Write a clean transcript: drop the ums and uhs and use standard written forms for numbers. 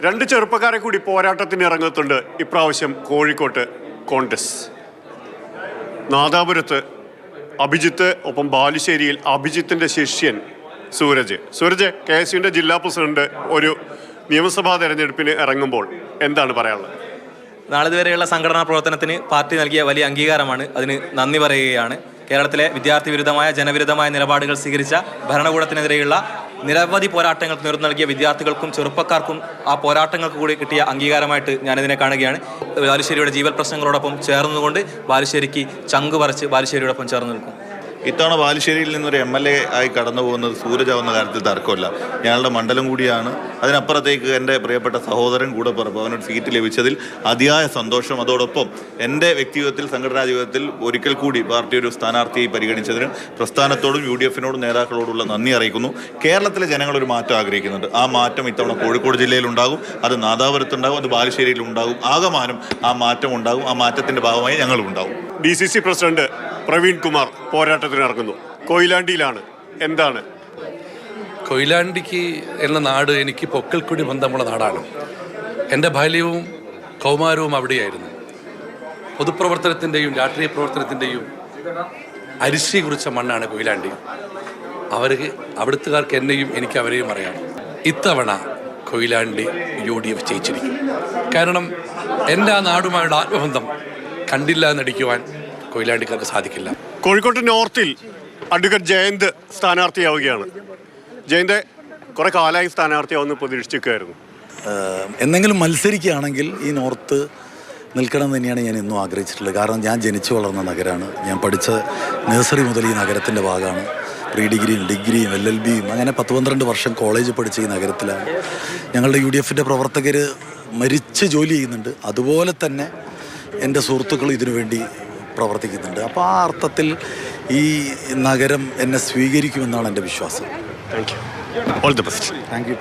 രണ്ട് ചെറുപ്പക്കാരെ കൂടി പോരാട്ടത്തിന് ഇറങ്ങുന്നുണ്ട് ഇപ്രാവശ്യം കോഴിക്കോട്ട് കോൺഗ്രസ്. നാദാപുരത്ത് അഭിജിത്ത്, ഒപ്പം ബാലുശ്ശേരിയിൽ അഭിജിത്തിന്റെ ശിഷ്യൻ സൂരജ്. KSUവിന്റെ ജില്ലാ പ്രസിഡന്റ് ഒരു നിയമസഭാ തെരഞ്ഞെടുപ്പിന് ഇറങ്ങുമ്പോൾ എന്താണ് പറയാനുള്ളത്? നാളിതുവരെയുള്ള സംഘടനാ പ്രവർത്തനത്തിന് പാർട്ടി നൽകിയ വലിയ അംഗീകാരമാണ്. അതിന് നന്ദി പറയുകയാണ്. കേരളത്തിലെ വിദ്യാർത്ഥി വിരുദ്ധമായ ജനവിരുദ്ധമായ നിലപാടുകൾ സ്വീകരിച്ച ഭരണകൂടത്തിനെതിരെയുള്ള നിരവധി പോരാട്ടങ്ങൾക്ക് നേതൃത്വം നൽകിയ വിദ്യാർത്ഥികൾക്കും ചെറുപ്പക്കാർക്കും ആ പോരാട്ടങ്ങൾക്ക് കൂടി കിട്ടിയ അംഗീകാരമായിട്ട് ഞാനിതിനെ കാണുകയാണ്. ബാലുശ്ശേരിയുടെ ജീവൽ പ്രശ്നങ്ങളോടൊപ്പം ചേർന്നുകൊണ്ട് ബാലുശ്ശേരിക്ക് ചങ്ക് പറിച്ച് ബാലുശ്ശേരിയോടൊപ്പം ചേർന്ന് നിൽക്കും. ഇത്തവണ ബാലുശ്ശേരിയിൽ നിന്നൊരു MLA ആയി കടന്നു പോകുന്നത് സൂരജാവുന്ന കാര്യത്തിൽ തർക്കമില്ല. ഞങ്ങളുടെ മണ്ഡലം കൂടിയാണ്. അതിനപ്പുറത്തേക്ക് എൻ്റെ പ്രിയപ്പെട്ട സഹോദരൻ കൂടെ പുറപ്പ് അവനൊരു സീറ്റ് ലഭിച്ചതിൽ അതിയായ സന്തോഷം. അതോടൊപ്പം എൻ്റെ വ്യക്തിഗതത്തിൽ സംഘടനാ ജീവിതത്തിൽ ഒരിക്കൽ കൂടി പാർട്ടി ഒരു സ്ഥാനാർത്ഥിയായി പരിഗണിച്ചതിന് പ്രസ്ഥാനത്തോടും UDF-നോടും നേതാക്കളോടുള്ള നന്ദി അറിയിക്കുന്നു. കേരളത്തിലെ ജനങ്ങളൊരു മാറ്റം ആഗ്രഹിക്കുന്നുണ്ട്. ആ മാറ്റം ഇത്തവണ കോഴിക്കോട് ജില്ലയിലുണ്ടാകും, അത് നാദാപുരത്തുണ്ടാകും, അത് ബാലുശ്ശേരിയിലുണ്ടാകും. ആകമാനം ആ മാറ്റം ഉണ്ടാകും. ആ മാറ്റത്തിൻ്റെ ഭാഗമായി ഞങ്ങളും ഉണ്ടാകും. DCC പ്രസിഡന്റ് പ്രവീൺ കുമാർ പോരാട്ടത്തിന് ഇറങ്ങുന്നു. കൊയിലാണ്ടിയിലാണ്. എന്താണ്? കൊയിലാണ്ടിക്ക് എന്ന നാട് എനിക്ക് പൊക്കൽക്കുടി ബന്ധമുള്ള നാടാണ്. എൻ്റെ ബാല്യവും കൗമാരവും അവിടെയായിരുന്നു. പൊതുപ്രവർത്തനത്തിൻ്റെയും രാഷ്ട്രീയ പ്രവർത്തനത്തിൻ്റെയും അരിശി കുറിച്ച മണ്ണാണ് കൊയിലാണ്ടി. അവിടുത്തുകാർക്ക് എന്നെയും എനിക്ക് അവരെയും അറിയാം. ഇത്തവണ കൊയിലാണ്ടി UDF ജയിച്ചിരിക്കും. കാരണം എൻ്റെ ആ നാടുമായുള്ള ആത്മബന്ധം കണ്ടില്ല എന്നടിക്കുവാൻ കൊയിലാണ്ടിക്കാർക്ക് സാധിക്കില്ല. കോഴിക്കോട്ട് നോർത്തിൽ അഡ്വക്കേറ്റ് ജയന്ത് സ്ഥാനാർത്ഥിയാവുകയാണ്. ജയന്ത് കുറെ കാലമായി സ്ഥാനാർത്ഥിയാവുന്ന പ്രതീക്ഷിച്ചിരിക്കുകയായിരുന്നു. എന്തെങ്കിലും മത്സരിക്കുകയാണെങ്കിൽ ഈ നോർത്ത് നിൽക്കണം എന്ന് തന്നെയാണ് ഞാൻ ഇന്നും ആഗ്രഹിച്ചിട്ടുള്ളത്. കാരണം ഞാൻ ജനിച്ചു വളർന്ന നഗരമാണ്. ഞാൻ പഠിച്ച നഴ്സറി മുതൽ ഈ നഗരത്തിൻ്റെ ഭാഗമാണ്. പ്രീ ഡിഗ്രിയും ഡിഗ്രിയും LLBയും അങ്ങനെ 10-12 വർഷം കോളേജ് പഠിച്ച ഈ നഗരത്തിലാണ്. ഞങ്ങളുടെ UDF-ൻ്റെ പ്രവർത്തകർ മരിച്ച് ജോലി ചെയ്യുന്നുണ്ട്. അതുപോലെ തന്നെ എൻ്റെ സുഹൃത്തുക്കൾ ഇതിനു വേണ്ടി പ്രവർത്തിക്കുന്നുണ്ട്. അപ്പോൾ ആ അർത്ഥത്തിൽ ഈ നഗരം എന്നെ സ്വീകരിക്കുമെന്നാണ് എൻ്റെ വിശ്വാസം. Thank you. All the best. Thank you.